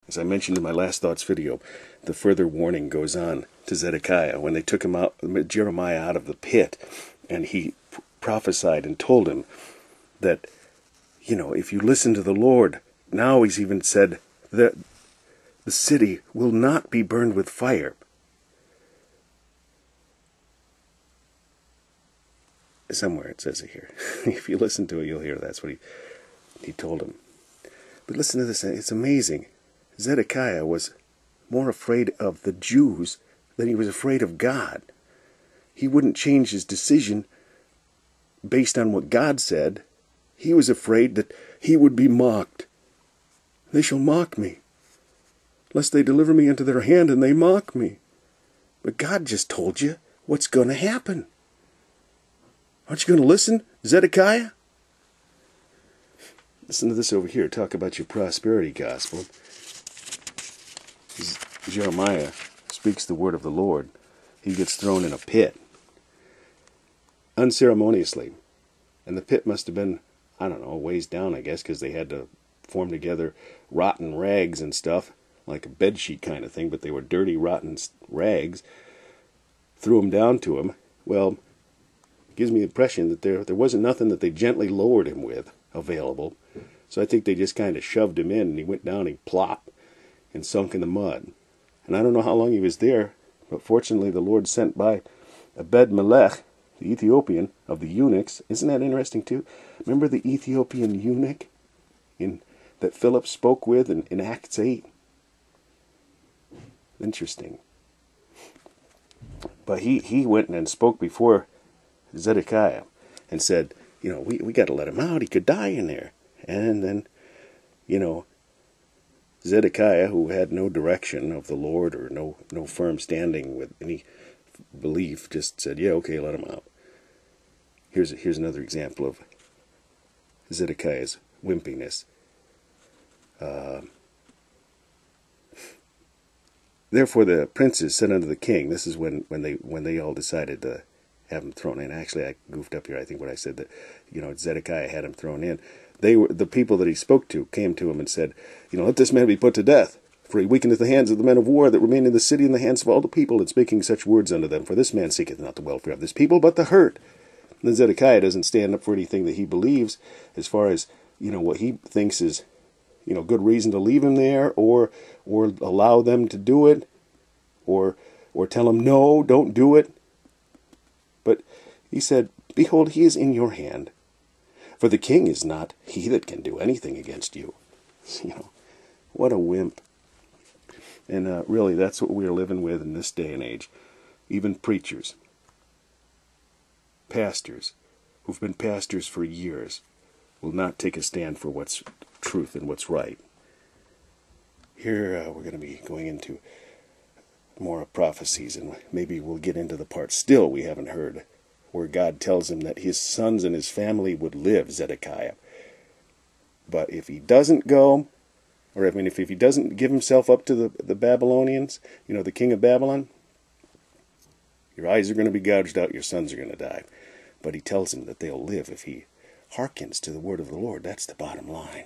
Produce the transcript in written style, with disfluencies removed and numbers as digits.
As I mentioned in my last thoughts video, the further warning goes on to Zedekiah when they took him out, Jeremiah out of the pit, and he prophesied and told him that, if you listen to the Lord, now he's even said that the city will not be burned with fire. Somewhere it says it here. If you listen to it, you'll hear that's what he told him. But listen to this, it's amazing. Zedekiah was more afraid of the Jews than he was afraid of God. He wouldn't change his decision based on what God said. He was afraid that he would be mocked. They shall mock me, lest they deliver me into their hand and they mock me. But God just told you what's going to happen. Aren't you going to listen, Zedekiah? Listen to this over here. Talk about your prosperity gospel. Jeremiah speaks the word of the Lord. He gets thrown in a pit, unceremoniously. And the pit must have been, I don't know, a ways down, I guess, because they had to form together rotten rags and stuff, like a bedsheet kind of thing, but they were dirty, rotten rags. Threw them down to him. Well, it gives me the impression that there wasn't nothing that they gently lowered him with available. So I think they just kind of shoved him in, and he went down and he plopped and sunk in the mud. And I don't know how long he was there, but fortunately the Lord sent by Ebed-Melech, the Ethiopian of the eunuchs. Isn't that interesting too? Remember the Ethiopian eunuch that Philip spoke with in Acts 8? Interesting. But he went and spoke before Zedekiah and said, we got to let him out. He could die in there. And then, Zedekiah, who had no direction of the Lord or no firm standing with any belief, just said, yeah, okay, let him out. Here's another example of Zedekiah's wimpiness. Therefore the princes said unto the king, this is when they all decided to have him thrown in. Actually, I goofed up here. I think what I said that, Zedekiah had him thrown in. The people that he spoke to came to him and said, let this man be put to death, for he weakeneth the hands of the men of war that remain in the city and the hands of all the people, and speaking such words unto them. For this man seeketh not the welfare of this people, but the hurt. And then Zedekiah doesn't stand up for anything that he believes, as far as, what he thinks is, good reason to leave him there, or allow them to do it, or tell him, no, don't do it. But he said, behold, he is in your hand. For the king is not he that can do anything against you. What a wimp. And really, that's what we're living with in this day and age. Even preachers, pastors, who've been pastors for years, will not take a stand for what's truth and what's right. Here we're going to be going into more prophecies, and maybe we'll get into the part still we haven't heard, where God tells him that his sons and his family would live, Zedekiah. But if he doesn't go, if he doesn't give himself up to the Babylonians, the king of Babylon, your eyes are going to be gouged out, your sons are going to die. But he tells him that they'll live if he hearkens to the word of the Lord. That's the bottom line.